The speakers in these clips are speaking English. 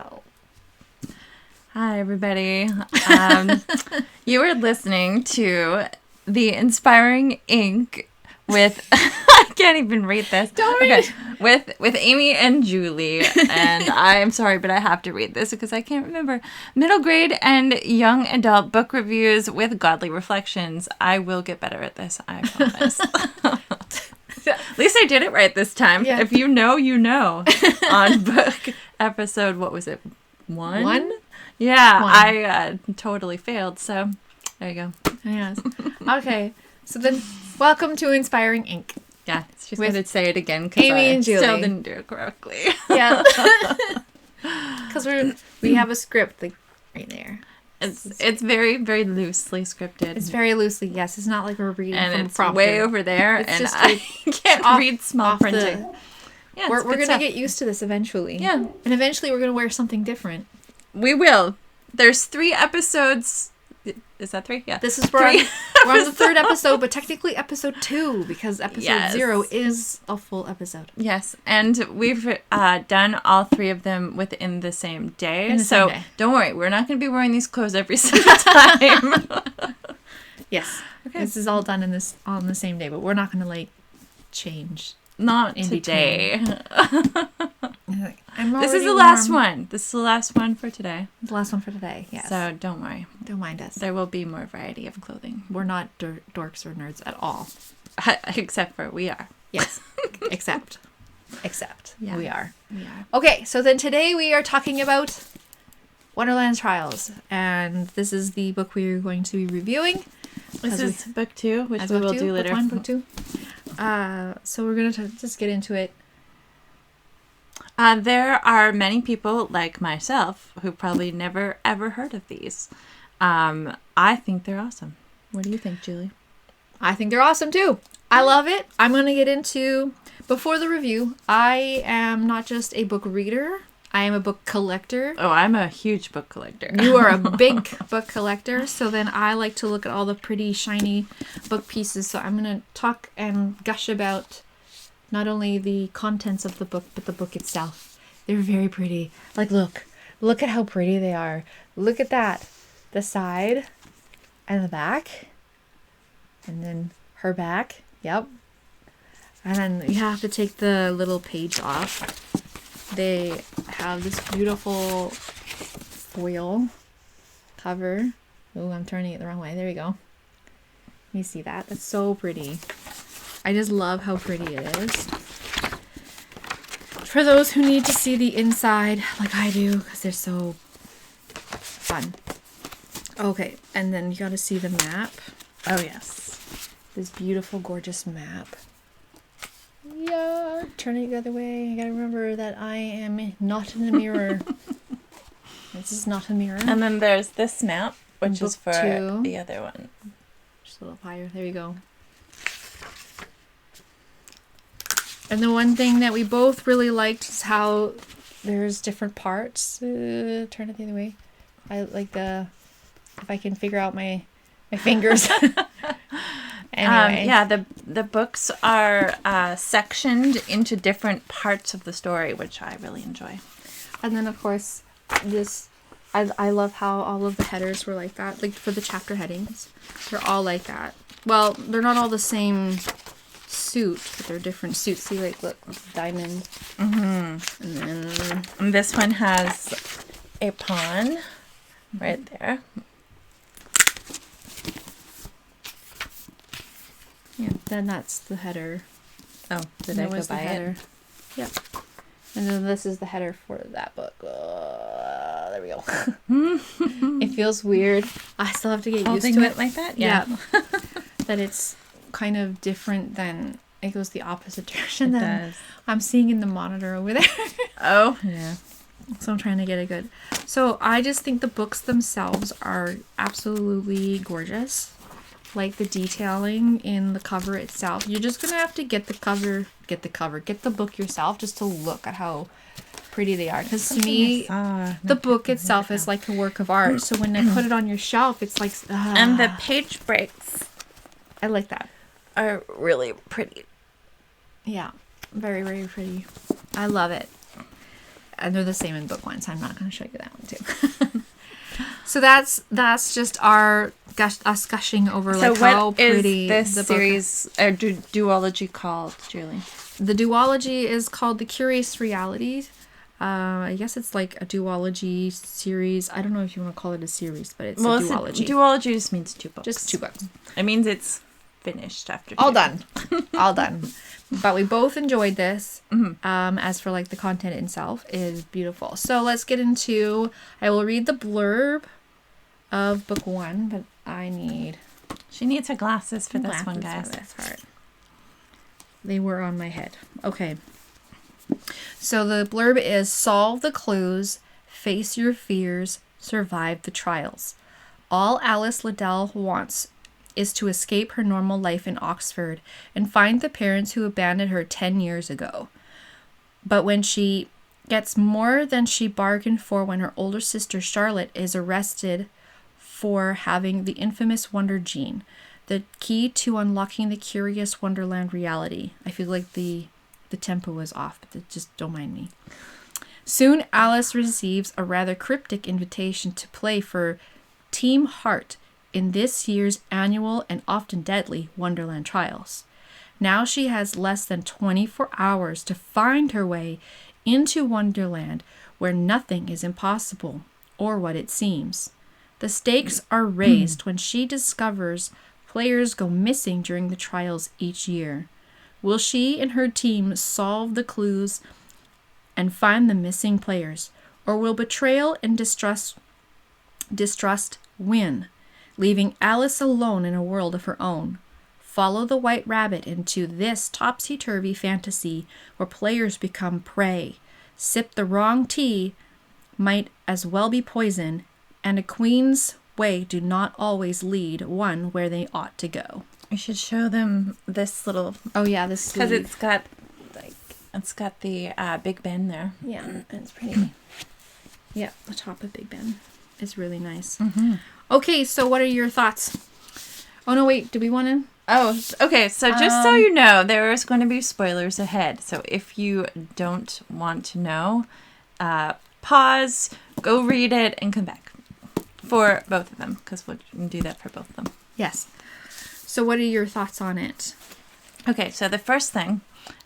go. Hi, everybody. You are listening to The Inspiring Ink with... I can't even read this. Don't read. Okay. With Amy and Julie. And I'm sorry, but I have to read this because I can't remember. Middle grade and young adult book reviews with godly reflections. I will get better at this, I promise. At least I did it right this time. Yeah. If you know, you know. On book episode, what was it? One? Yeah, One. I totally failed. So there you go. Yes. Okay. So then, welcome to Inspiring Ink. Yeah, she's With going to say it again because Amy I and Julie. still didn't do it correctly. Yeah. Because we have a script like right there. It's very, very loosely scripted. It's very loosely, yes. It's not like we're reading and from it's a prompter. way over there, It's and just I can't read small printing. Yeah, We're going to get used to this eventually. Yeah. And eventually we're going to wear something different. We will. There's 3 episodes. Is that 3? Yeah. This is we're on the 3rd episode, but technically episode 2 because episode 0 is a full episode. Yes, and we've done all 3 of them within the same day. Same day. Don't worry, we're not going to be wearing these clothes every single time. Yes. Okay. This is all done on the same day, but we're not going to like change. Not In today. I'm This is already the last warm. one. This is the last one for today. The last one for today. Yes. So don't worry. Don't mind us. There will be more variety of clothing. We're not dorks or nerds at all. Except for we are. Yes. Except. Yeah. We are. We are. Okay, so then today we are talking about Wonderland Trials, and this is the book we're going to be reviewing. This is book 2, which As we book will 2, do later. Book 1, book 2. So we're going to just get into it. There are many people like myself who probably never ever heard of these. I think they're awesome. What do you think, Julie? I think they're awesome too. I love it. I'm going to get into, before the review, I am not just a book reader, I am a book collector. Oh, I'm a huge book collector. You are a big book collector, so then I like to look at all the pretty, shiny book pieces. So I'm going to talk and gush about not only the contents of the book, but the book itself. They're very pretty. Like, look at how pretty they are. Look at that. The side and the back. And then her back. Yep. And then you have to take the little page off. They have this beautiful foil cover. Oh, I'm turning it the wrong way. There we go. You see that? That's so pretty. I just love how pretty it is. For those who need to see the inside, like I do, because they're so fun. Okay, and then you got to see the map. Oh, yes. This beautiful, gorgeous map. Yeah, turn it the other way. I gotta remember that I am not in the mirror. This is not a mirror. And then there's this map, which Book is for 2. the other one. Just a little higher. There you go. And the one thing that we both really liked is how there's different parts. Turn it the other way. I like if I can figure out my fingers. Anyway. Yeah, the books are sectioned into different parts of the story, which I really enjoy. And then, of course, I love how all of the headers were like that. Like, for the chapter headings, they're all like that. Well, they're not all the same suit, but they're different suits. See, like, look, diamond. Mm-hmm. And then... This one has a pawn right there. Yeah, then that's the header. Oh, did I go by it? Yep. And then this is the header for that book. There we go. It feels weird. I still have to get used to it like that? Yeah. That it's kind of different than it goes the opposite direction than I'm seeing in the monitor over there. Oh, yeah. So I'm trying to get it good. So I just think the books themselves are absolutely gorgeous. Like the detailing in the cover itself. You're just going to have to get the book yourself just to look at how pretty they are. Because to me, the book itself is like a work of art. So when I put it on your shelf, it's like... And the page breaks I like that. are really pretty. Yeah. Very, very pretty. I love it. and they're the same in book 1, so I'm not going to show you that one too. So that's just us gushing over like how pretty this the series or duology called, Julie? The duology is called The Curious Realities. I guess it's like a duology series. I don't know if you want to call it a series, but it's a duology. Duology just means 2 books. Just 2 books. It means it's finished after 2. All done. All done. But we both enjoyed this. As for like the content itself, it is beautiful. So let's get into, I will read the blurb of book 1, but She needs her glasses for this one, guys. For this part. They were on my head. Okay. So the blurb is, solve the clues, face your fears, survive the trials. All Alice Liddell wants is to escape her normal life in Oxford and find the parents who abandoned her 10 years ago. But when she gets more than she bargained for when her older sister Charlotte is arrested for having the infamous Wonder Gene, the key to unlocking the curious Wonderland reality. I feel like the tempo was off, but just don't mind me. Soon Alice receives a rather cryptic invitation to play for Team Heart in this year's annual and often deadly Wonderland trials. Now she has less than 24 hours to find her way into Wonderland, where nothing is impossible, or what it seems. The stakes are raised when she discovers players go missing during the trials each year. Will she and her team solve the clues and find the missing players, or will betrayal and distrust win, leaving Alice alone in a world of her own? Follow the White Rabbit into this topsy-turvy fantasy where players become prey. Sip the wrong tea might as well be poison, and a queen's way do not always lead one where they ought to go. We should show them this little... Oh yeah, this because it's got the Big Ben there. Yeah, and it's pretty. Yeah, the top of Big Ben is really nice. Okay, so what are your thoughts? Oh no, wait, do we want to? Oh, okay. So just so you know, there is going to be spoilers ahead. So if you don't want to know, pause, go read it, and come back for both of them, because we'll do that for both of them. Yes. So what are your thoughts on it? Okay, so the first thing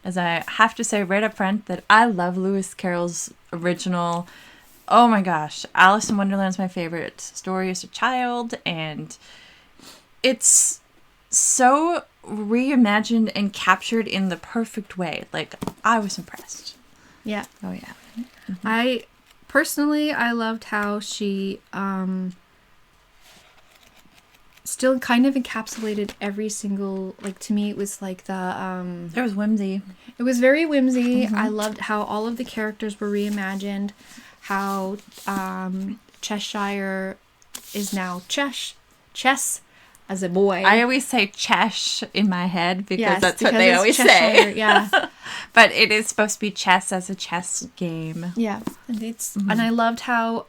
is I have to say right up front that I love Lewis Carroll's original. Oh my gosh, Alice in Wonderland is my favorite story as a child, and it's so reimagined and captured in the perfect way. Like, I was impressed. Yeah. Oh yeah. I loved how she still kind of encapsulated every single, like, to me it was like the There was whimsy. It was very whimsy. I loved how all of the characters were reimagined, how Cheshire is now Chess as a boy. I always say Chesh in my head because that's what because they it's always Cheshire, say. Yeah. But it is supposed to be chess as a chess game. Yeah. And and I loved how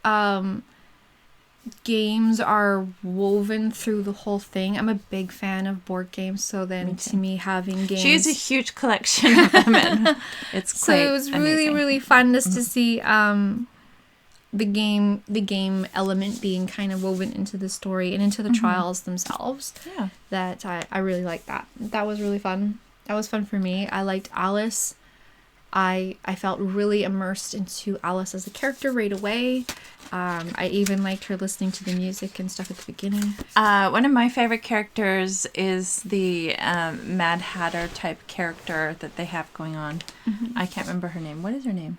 games are woven through the whole thing. I'm a big fan of board games, so then to me having games, she has a huge collection of them, and it's quite so it was really amazing. really fun just to see the game element being kind of woven into the story and into the trials themselves. Yeah, that I really liked that was really fun. That was fun for me. I liked Alice. I felt really immersed into Alice as a character right away. I even liked her listening to the music and stuff at the beginning. one of my favorite characters is the Mad Hatter type character that they have going on. I can't remember her name. What is her name?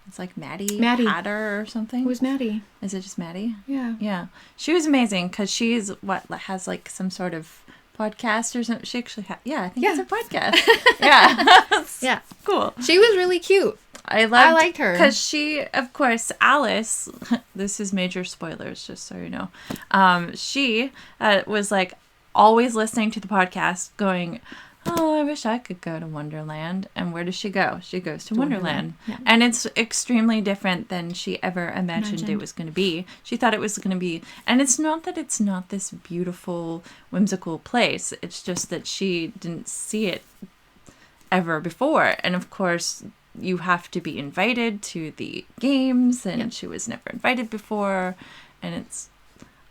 It's like Maddie Hatter or something. Who's Maddie? Is it just Maddie? Yeah. Yeah. She was amazing because she's has like some sort of podcast or something. She actually I think it's a podcast. Yeah. Yeah. Cool. She was really cute. I liked her. Because she, of course, Alice, this is major spoilers, just so you know. She was like always listening to the podcast going, oh, I wish I could go to Wonderland. And where does she go? She goes to Wonderland. Yeah. And it's extremely different than she ever imagined it was going to be. She thought it was going to be, and it's not that it's not this beautiful, whimsical place. It's just that she didn't see it ever before. And of course, you have to be invited to the games, and Yep. she was never invited before. And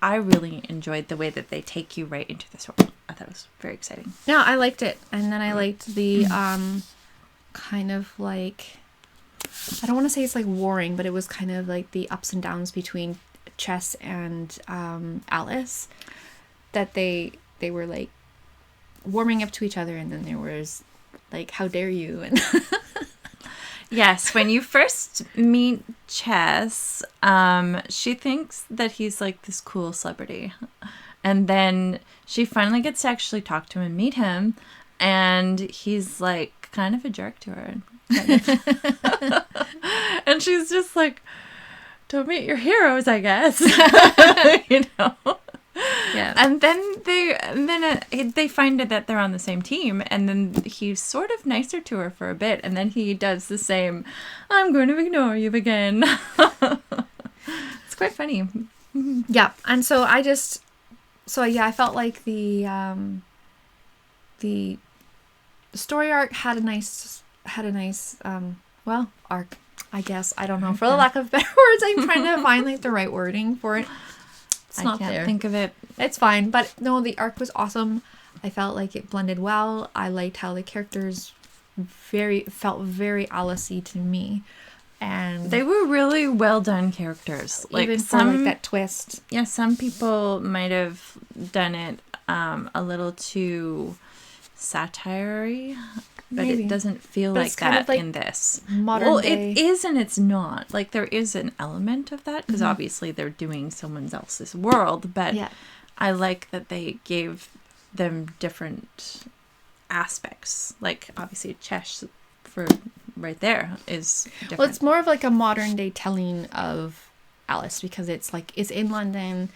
I really enjoyed the way that they take you right into this world. I thought it was very exciting. Yeah, I liked it. And then I liked the kind of like, I don't want to say it's like warring, but it was kind of like the ups and downs between Chess and Alice, that they were like warming up to each other, and then there was like, how dare you? And Yes, when you first meet Chess, she thinks that he's like this cool celebrity. And then she finally gets to actually talk to him and meet him. And he's like kind of a jerk to her. And she's just like, don't meet your heroes, I guess. You know? yeah. And then they find out that they're on the same team, and then he's sort of nicer to her for a bit, and then he does the same, I'm going to ignore you again. It's quite funny. Yeah, and so I felt like the story arc had a nice arc, I guess. I don't know, for the lack of better words. I'm trying to find like the right wording for it. It's not can't there. think of it. It's fine, but no, the arc was awesome. I felt like it blended well. I liked how the characters felt very Alice-y to me, and They were really well done characters. Like even for like that twist. Yeah, some people might have done it a little too satire-y, but Maybe. it doesn't feel But like it's kind that of like in this. modern day. It is and it's not. Like, there is an element of that, because Mhm. obviously they're doing someone else's world, but Yeah. I like that they gave them different aspects. Like, obviously, Chesh for right there is different. Well, it's more of like a modern day telling of Alice, because it's like it's in London,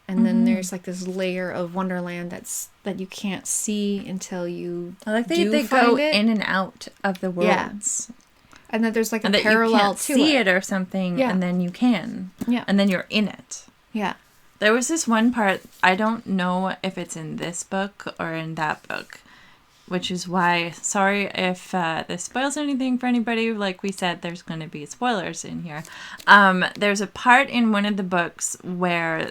and then there's like this layer of Wonderland that you can't see until you I like do they find go it. in and out of the Yeah. worlds. And then there's like a And that you parallel can't to see it. it or something, Yeah. and then you can. Yeah. And then you're in it. Yeah. There was this one part, I don't know if it's in this book or in that book, which is why, sorry if this spoils anything for anybody. Like we said, there's going to be spoilers in here. There's a part in one of the books where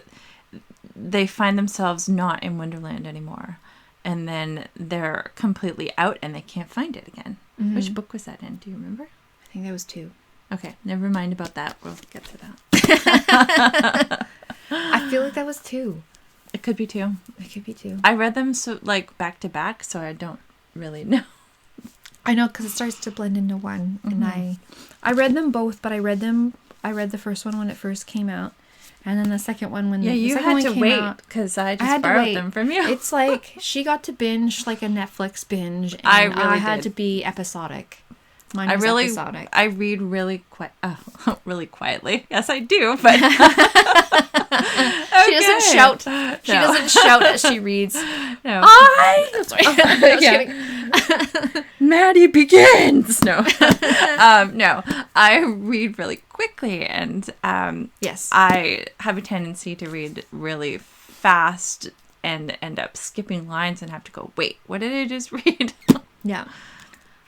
they find themselves not in Wonderland anymore. And then they're completely out and they can't find it again. Mhm. Which book was that in? Do you remember? I think that was 2. Okay, never mind about that. We'll get to that. I feel like that was 2. It could be 2. It could be 2. I read them so like back to back, so I don't really know. I know, because it starts to blend into one, and I read them both, but I read the first one when it first came out, and then the second one when Yeah, the you second had one to came wait out. because I I just had to borrowed wait. them from you. It's like she got to binge like a Netflix binge, and I really had did. to be episodic. Mine I was really, episodic. I read really really quietly. Yes, I do, but She doesn't shout. She No. doesn't shout as she reads. No. Sorry. Just kidding. Maddie begins. No, no. I read really quickly, and Yes. I have a tendency to read really fast and end up skipping lines and have to go, wait, what did I just read? Yeah.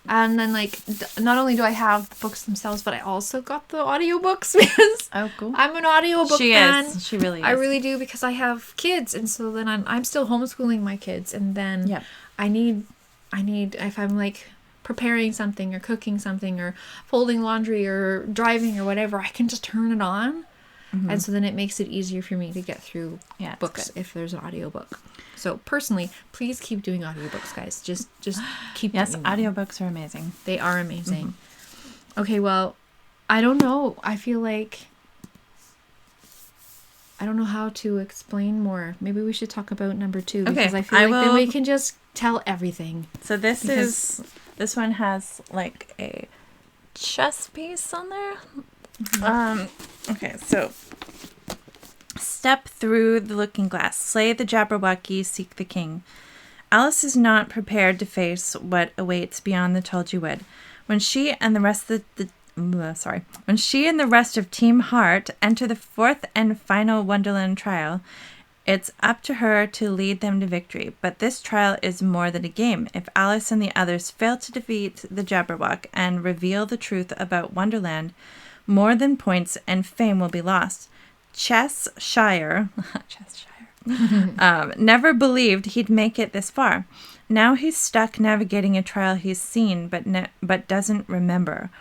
And then, like, not only do I have the books themselves, but I also got the audiobooks because Oh, cool. I'm an audiobook She fan. is. She really is. I really do, because I have kids, and so then I'm still homeschooling my kids, and then Yep. I need if I'm like preparing something or cooking something or folding laundry or driving or whatever, I can just turn it on, and so then it makes it easier for me to get through Yeah, it's books good. if there's an audiobook. So personally, please keep doing audiobooks, guys. Just keep Yes, doing them. audiobooks are amazing. They are amazing. Okay, well, I don't know. I feel like I don't know how to explain more. Maybe we should talk about number 2, Okay, because I feel I like then will- we can just tell everything. So this Because- this one has like a chess piece on there. Okay, so step through the looking glass, slay the Jabberwocky, seek the king. Alice is not prepared to face what awaits beyond the Tulgey Wood. When she and the rest of when she and the rest of Team Heart enter the 4th and final Wonderland trial, It's up to her to lead them to victory, but this trial is more than a game. If Alice and the others fail to defeat the Jabberwock and reveal the truth about Wonderland, more than points and fame will be lost. Cheshire never believed he'd make it this far. Now he's stuck navigating a trial he's seen but doesn't remember,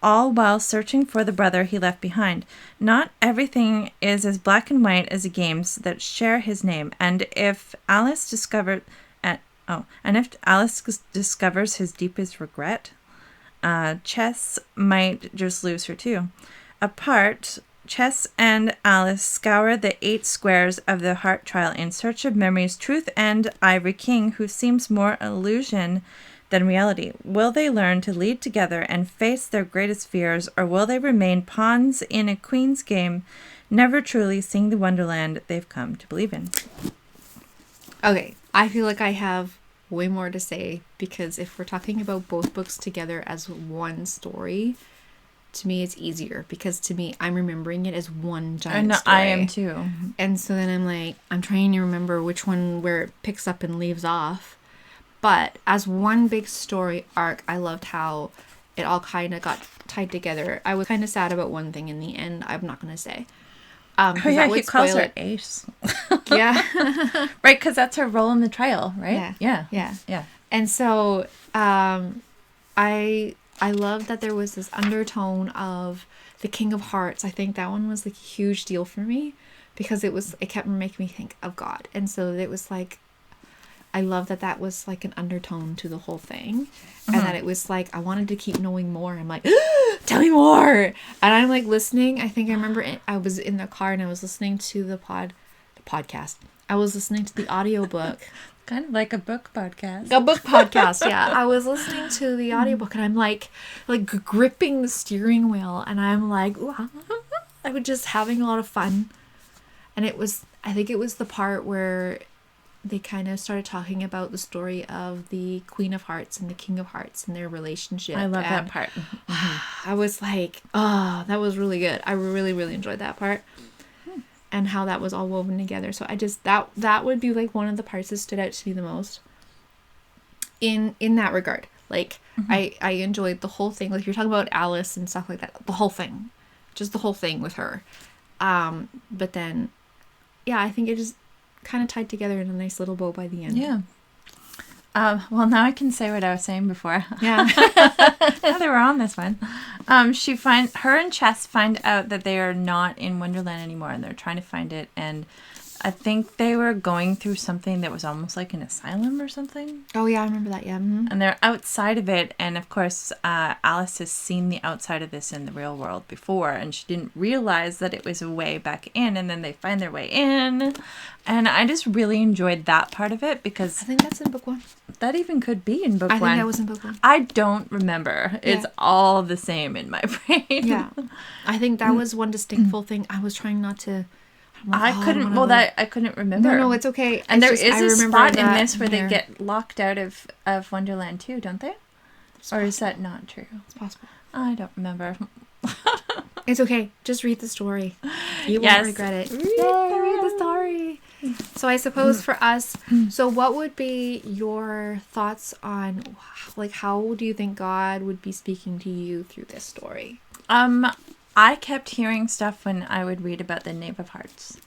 all while searching for the brother he left behind. Not everything is as black and white as the games that share his name, and if Alice discovers his deepest regret, Chess might just lose her too. Apart, Chess and Alice scour the 8 squares of the heart trial in search of memories, truth, and Ivory King, who seems more illusion than reality. Will they learn to lead together and face their greatest fears, or will they remain pawns in a queen's game, never truly seeing the wonderland they've come to believe in? Okay, I feel like I have way more to say, because if we're talking about both books together as one story, to me it's easier, because to me I'm remembering it as one giant story. I am too. And so then I'm trying to remember which one where it picks up and leaves off. But as one big story arc, I loved how it all kind of got tied together. I was kind of sad about one thing in the end. I'm not going to say. He calls her Ace. Yeah. Right, because that's her role in the trial, right? Yeah. And so I love that there was this undertone of the King of Hearts. I think that one was like a huge deal for me, because it kept making me think of God. And so it was like, I love that was like an undertone to the whole thing. And that it was like, I wanted to keep knowing more. I'm like, tell me more. And I'm like listening. I think I remember I was in the car and I was listening to the podcast. I was listening to the audiobook. Kind of like a book podcast. A book podcast, yeah. I was listening to the audiobook and I'm like gripping the steering wheel, and I'm like, I was just having a lot of fun. And I think it was the part where they kind of started talking about the story of the Queen of Hearts and the King of Hearts and their relationship. I love that part. I was like, oh, that was really good. I really, really enjoyed that part. And how that was all woven together. So I just, that would be like one of the parts that stood out to me the most in that regard. Like, I enjoyed the whole thing. Like, you're talking about Alice and stuff like that. The whole thing. Just the whole thing with her. But then, yeah, I think it just kind of tied together in a nice little bow by the end. Yeah. Well, now I can say what I was saying before. Yeah. Now that we're on this one. Her and Chess find out that they are not in Wonderland anymore, and they're trying to find it, and I think they were going through something that was almost like an asylum or something. Oh, yeah, I remember that, yeah. Mm-hmm. And they're outside of it, and of course, Alice has seen the outside of this in the real world before, and she didn't realize that it was a way back in, and then they find their way in, and I just really enjoyed that part of it, because I think that's in book 1. That even could be in book 1. I think that was in book 1. I don't remember. Yeah. It's all the same in my brain. Yeah. I think that was one distinctful thing. I was trying not to... I couldn't remember. No, it's okay. And there is a spot in this where they get locked out of Wonderland too, don't they? Or is that not true? It's possible. I don't remember. It's okay. Just read the story. You won't regret it. Read the story. So I suppose for us, so what would be your thoughts on, like, how do you think God would be speaking to you through this story? I kept hearing stuff when I would read about the Knave of Hearts.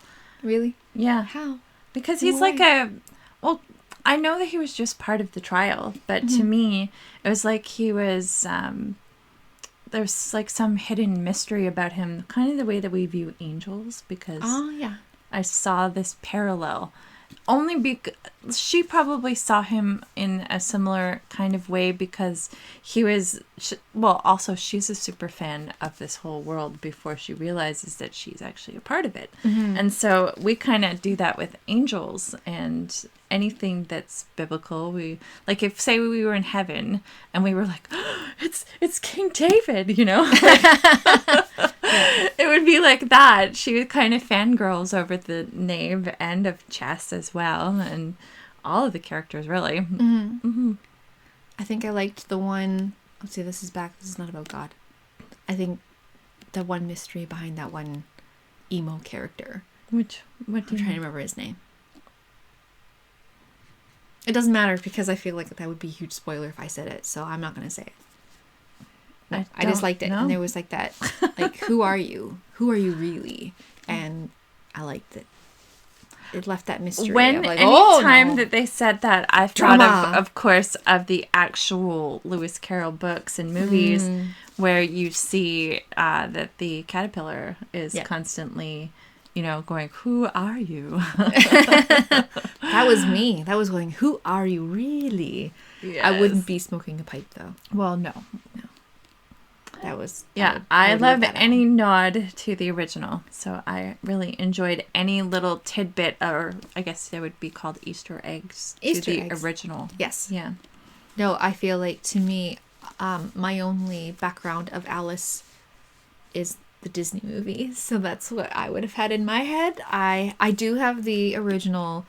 Really? Yeah. How? Because he's like I know that he was just part of the trial, but to me, it was like he was, there's like some hidden mystery about him, kind of the way that we view angels, because I saw this parallel. Only because she probably saw him in a similar kind of way, because he was, also she's a super fan of this whole world before she realizes that she's actually a part of it. And so we kind of do that with angels and anything that's biblical. We, like, if say we were in heaven and we were like, oh, it's King David, you know? It would be like that. She would kind of fangirls over the Knave and of Chess as well, and all of the characters, really. I think I liked the one, let's see, this is not about God. I think the one mystery behind that one emo character. I'm trying to remember his name. It doesn't matter because I feel like that would be a huge spoiler if I said it, so I'm not going to say it. No, I just liked it. know. And there was like that, like, who are you? Who are you really? And I liked it. It left that mystery. When of like, anytime that they said that, I thought Drama. of course, of the actual Lewis Carroll books and movies where you see that the caterpillar is constantly, going, "Who are you?" That was me. That was going, who are you really? Yes. I wouldn't be smoking a pipe, though. Well, no. That was... I would love leave that any nod to the original. So I really enjoyed any little tidbit, or I guess they would be called Easter eggs to the original. Yes. Yeah. No, I feel like, to me, my only background of Alice is the Disney movies. So that's what I would have had in my head. I do have the original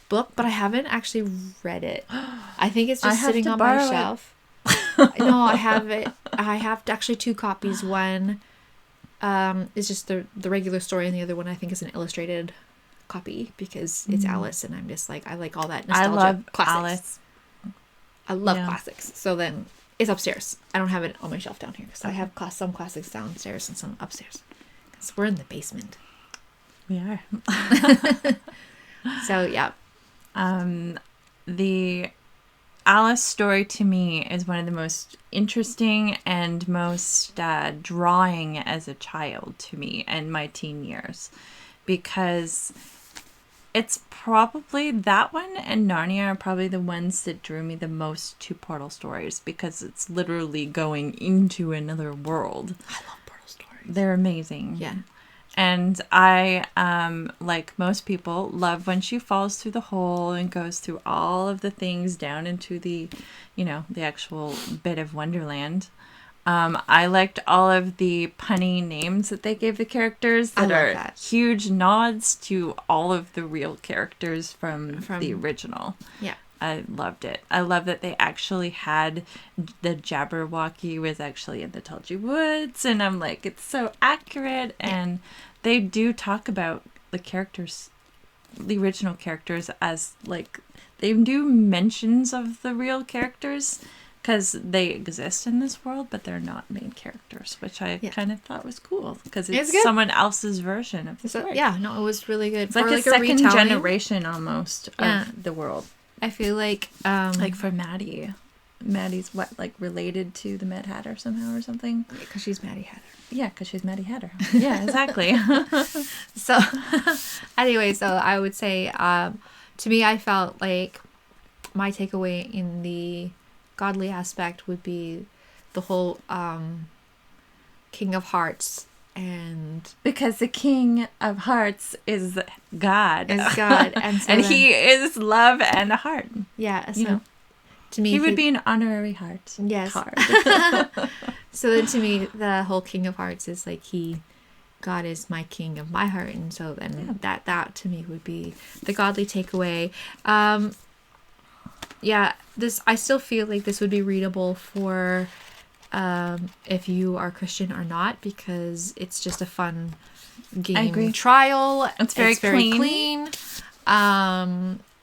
book, but I haven't actually read it. I think it's just sitting on my shelf. No, I have it. I have actually 2 copies. One is just the regular story, and the other one I think is an illustrated copy because it's Alice, and I'm just like, I like all that nostalgia. I love classics. Alice. I love classics. So then it's upstairs. I don't have it on my shelf down here because I have some classics downstairs and some upstairs. Because we're in the basement. We are. So yeah. The Alice story to me is one of the most interesting and most drawing as a child to me in my teen years, because it's probably that one and Narnia are probably the ones that drew me the most to portal stories, because it's literally going into another world. I love portal stories. They're amazing. Yeah. And I, like most people, love when she falls through the hole and goes through all of the things down into the, the actual bit of Wonderland. I liked all of the punny names that they gave the characters that are huge nods to all of the real characters from the original. Yeah. I loved it. I love that they actually had the Jabberwocky was actually in the Tulgey Woods, and I'm like, it's so accurate. And they do talk about the characters, the original characters, as like they do mentions of the real characters because they exist in this world, but they're not main characters, which I kind of thought was cool because it's someone else's version of the story. Yeah, no, it was really good. It's like a second generation almost of the world. I feel like for Maddie. Maddie's related to the Mad Hatter somehow or something? Because she's Maddie Hatter. Yeah, because she's Maddie Hatter. Yeah, exactly. So, anyway, so I would say, to me, I felt like my takeaway in the godly aspect would be the whole King of Hearts. And because the King of Hearts is God. And so and he is love and a heart. Yeah. So to me, he would be an honorary heart. Yes. Card. So then to me, the whole King of Hearts is like God is my king of my heart. And so then that to me would be the godly takeaway. I still feel like this would be readable for if you are Christian or not, because it's just a fun game trial. It's very clean.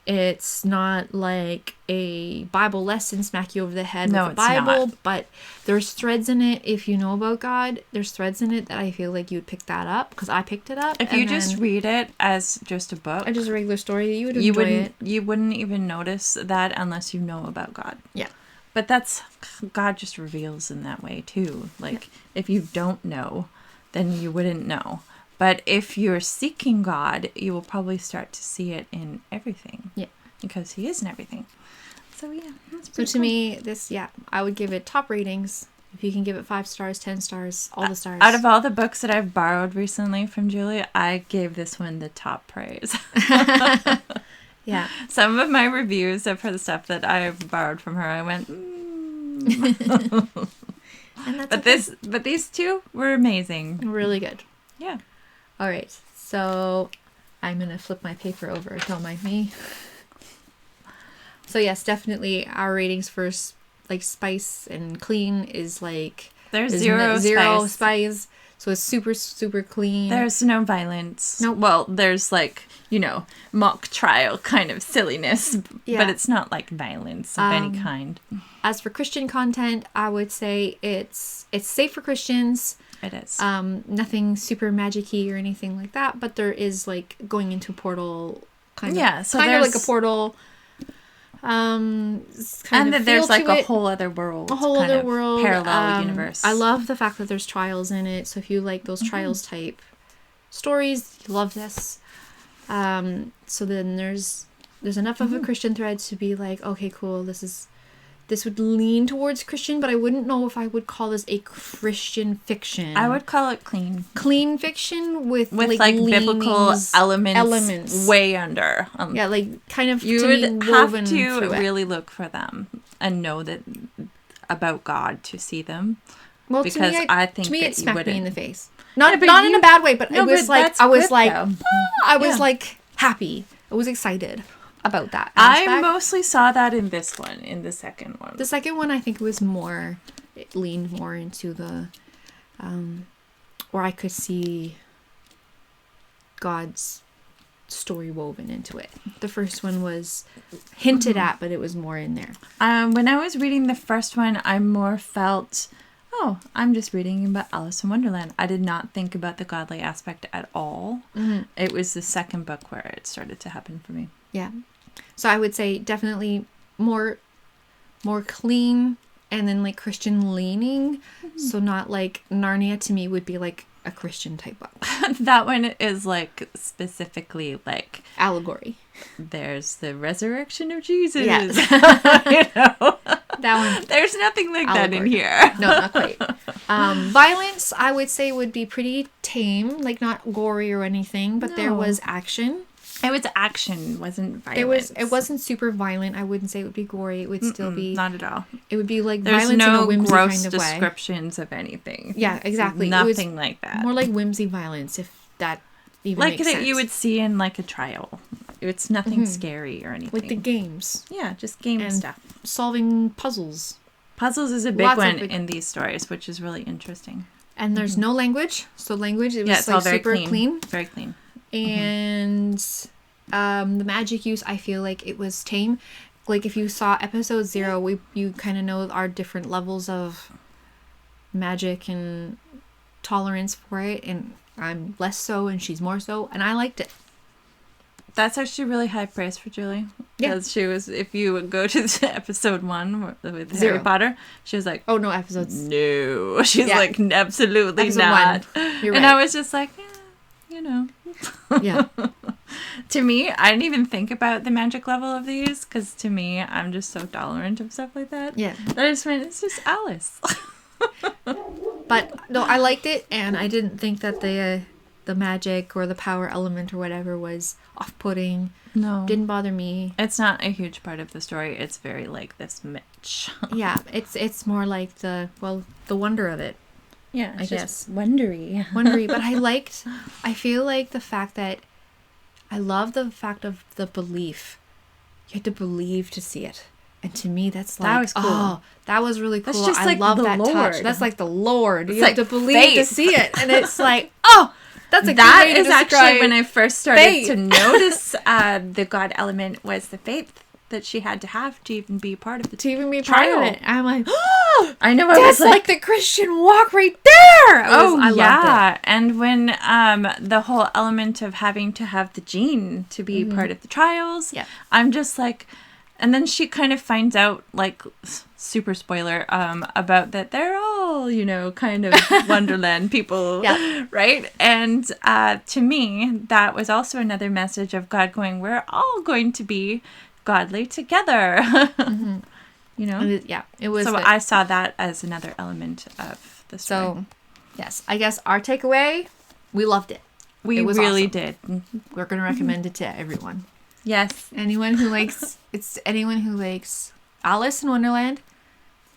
It's not like a Bible lesson, smack you over the head with the Bible, not. But there's threads in it. If you know about God, there's threads in it that I feel like you'd pick that up, because I picked it up. If you just read it as just a book, just a regular story, you would enjoy it. You wouldn't even notice that unless you know about God. Yeah. But God just reveals in that way too. Like if you don't know, then you wouldn't know. But if you're seeking God, you will probably start to see it in everything. Yeah. Because he is in everything. So yeah, that's pretty cool. To me, I would give it top ratings. If you can give it 5 stars, 10 stars, all the stars. Out of all the books that I've borrowed recently from Julia, I gave this one the top praise. Yeah. Some of my reviews for the stuff that I've borrowed from her, I went, And that's but these two were amazing. Really good. Yeah. All right. So I'm going to flip my paper over. Don't mind me. So yes, definitely our ratings for like spice and clean is like there's zero spice. So it's super, super clean. There's no violence. Nope. Well, there's like, mock trial kind of silliness, Yeah. but it's not like violence of any kind. As for Christian content, I would say it's safe for Christians. It is. Nothing super magic-y or anything like that, but there is like going into a portal kind of so kind of like a there's- portal. And that there's like a whole other world. A whole other world. Parallel universe. I love the fact that there's trials in it. So if you like those trials type stories, you love this. So then there's enough of a Christian thread to be like, okay, cool, this would lean towards Christian, but I wouldn't know if I would call this a Christian fiction. I would call it clean. Clean fiction with like biblical leanings, elements way under. Yeah, like kind of You to would me, have woven to through it. really look for them and know that about God to see them. Well, because I think to me that it you smacked me in wouldn't. the face. Not but in a bad way, but No, it was but like that's I was good, like though. I was Yeah. like happy. I was excited about that I aspect. mostly saw that in this one, in the second one. The second one, I think it leaned more into the, where I could see God's story woven into it. The first one was hinted at, but it was more in there. When I was reading the first one, I more felt, I'm just reading about Alice in Wonderland. I did not think about the godly aspect at all. Mm-hmm. It was the second book where it started to happen for me. Yeah. So I would say definitely more clean and then like Christian leaning. So not like Narnia to me would be like a Christian type book. That one is like specifically like Allegory. there's the resurrection of Jesus. Yeah. That one. There's nothing like that in Allegory. here. No, not quite. Violence, I would say, would be pretty tame, like not gory or anything, but there No. was action. It was action, wasn't violence. It wasn't super violent. I wouldn't say it would be gory. It would still be. Not at all. It would be like There's violence in a no whimsy gross kind of way. descriptions of anything. Yeah, exactly. Nothing like that. More like whimsy violence, if that even Like makes that sense. you would see in like a trial. It's nothing scary or anything. Like the games Yeah, just game and stuff. solving puzzles. Puzzles is a big Lots of one big- in these stories, which is really interesting. And there's no language, so language it was It's all like very super clean. Very clean. And the magic use, I feel like it was tame. Like if you saw episode 0, you kind of know our different levels of magic and tolerance for it, and I'm less so and she's more so, and I liked it. That's actually really high praise for Julie. Yeah. Because she was, if you would go to episode 1 with 0. Harry Potter, she was like, Oh no, episodes. no. She's Yeah. like, absolutely Episode not. 1. You're And right. I was just like, you know. Yeah. To me, I didn't even think about the magic level of these because to me, I'm just so tolerant of stuff like that. Yeah. That I just went, it's just Alice. But no, I liked it, and I didn't think that the magic or the power element or whatever was off-putting. No. Didn't bother me. It's not a huge part of the story. It's very like this Mitch. Yeah, it's more like the wonder of it. Yeah, I it's guess. just wondery. Wondery, but I feel like the fact that I love the fact of the belief. You had to believe to see it. And to me, that's like, That was cool. oh, that was really cool. That's just I like love the that touch. Lord. That's like the Lord. It's You have like to believe to faith. see it. And it's like, oh, that's a That good way to is actually describe when I first started faith. to notice the God element was the faith that she had to have to even be part of the to even be part trial. of it. I'm like, oh, I know. I that's was like the Christian walk right there. I loved it. yeah. And when the whole element of having to have the gene to be part of the trials, Yeah. I'm just like, and then she kind of finds out, like, super spoiler, about that they're all, kind of Wonderland people, Yeah. right? And to me, that was also another message of God going, we're all going to be godly together, And it was So good. I saw that as another element of the story. So, yes, I guess our takeaway, we loved it. We it was really awesome. did. We're going to recommend it to everyone. Yes. Anyone who likes Alice in Wonderland,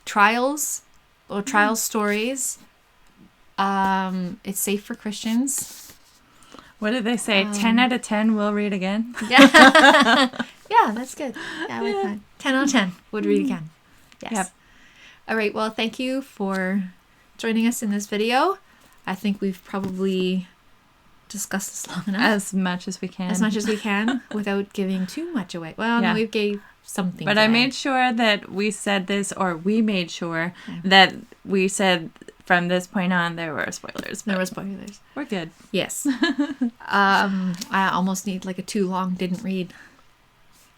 trials or trial stories. It's safe for Christians. What did they say? 10 out of 10 will read again. Yeah. Yeah, that's good. Yeah, I like that. 10 out of 10 would read again. Yes. Yep. All right. Well, thank you for joining us in this video. I think we've probably discussed this long enough. As much as we can. As much as we can without giving too much away. Well, no, we gave something. But I made sure that we said this, or we made sure that we said from this point on there were spoilers. There were spoilers. We're good. Yes. I almost need like a too long didn't read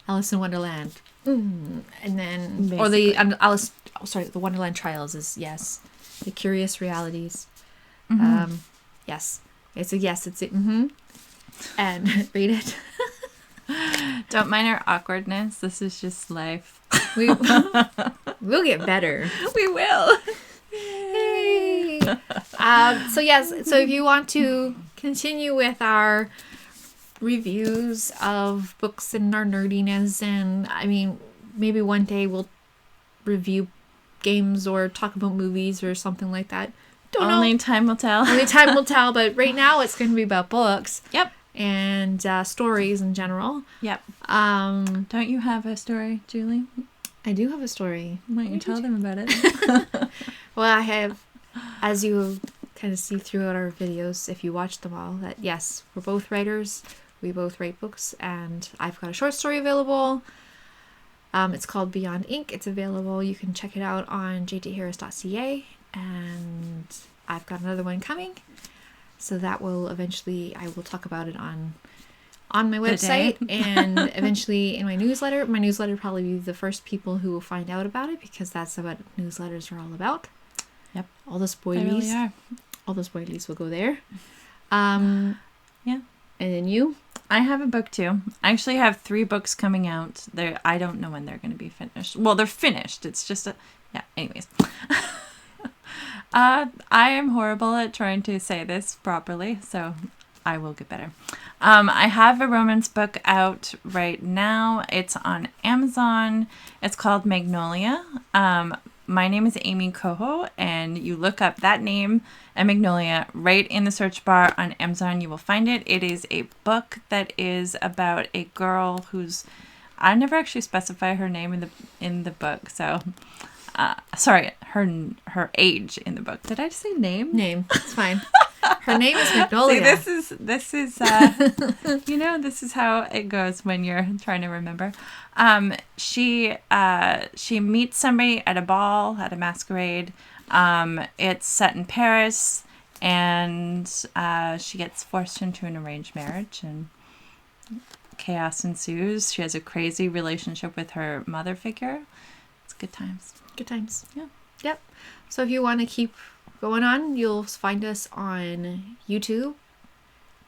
Alice in Wonderland. And then basically. Or the the Wonderland Trials is yes. The Curious Realities. Yes. It's a yes, it's a and read it. Don't mind our awkwardness. This is just life. We'll get better. We will. Yay. So if you want to continue with our reviews of books and our nerdiness, and I mean, maybe one day we'll review games or talk about movies or something like that. Only time will tell. Only time will tell, but right now it's going to be about books. Yep. And stories in general. Yep. Don't you have a story, Julie? I do have a story. Why don't you tell them about it? Well, I have, as you kind of see throughout our videos, if you watch them all, that yes, we're both writers. We both write books, and I've got a short story available. It's called Beyond Ink. It's available. You can check it out on jtharris.ca. And I've got another one coming, so that will eventually, I will talk about it on my website and eventually in my newsletter. My newsletter will probably be the first people who will find out about it, because that's what newsletters are all about. Yep. All the spoilies. They really are. All the spoilies will go there. Yeah. And then you? I have a book too. I actually have 3 books coming out. I don't know when they're going to be finished. Well, they're finished. It's just anyways. I am horrible at trying to say this properly, so I will get better. I have a romance book out right now. It's on Amazon. It's called Magnolia. My name is Amy Coho, and you look up that name and Magnolia right in the search bar on Amazon. You will find it. It is a book that is about a girl who's, I never actually specify her name in the book, so... sorry, her age in the book. Did I just say name? Name. It's fine. Her name is Magnolia. See, this is this is how it goes when you're trying to remember. She meets somebody at a ball, at a masquerade. It's set in Paris, and she gets forced into an arranged marriage, and chaos ensues. She has a crazy relationship with her mother figure. It's good times. Good times. Yeah. Yep. So if you want to keep going on, you'll find us on YouTube,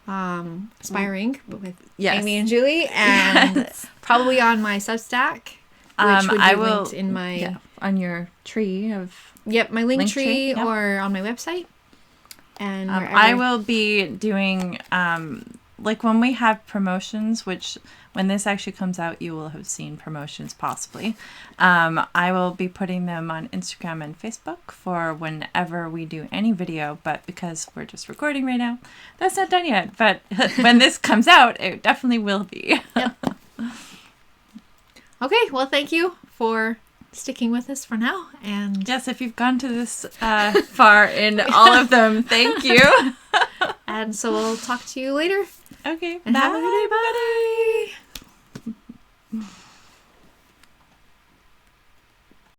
Aspiring with Amy and Julie, and probably on my Substack, which would be linked in my on your tree of my link tree or on my website. And I will be doing like when we have promotions, which when this actually comes out, you will have seen promotions possibly. I will be putting them on Instagram and Facebook for whenever we do any video, but because we're just recording right now, that's not done yet. But when this comes out, it definitely will be. Yep. Okay, well, thank you for sticking with us for now. And yes, if you've gone to this far in all of them, thank you. And so we'll talk to you later. Okay, and bye. Have a good day. Bye.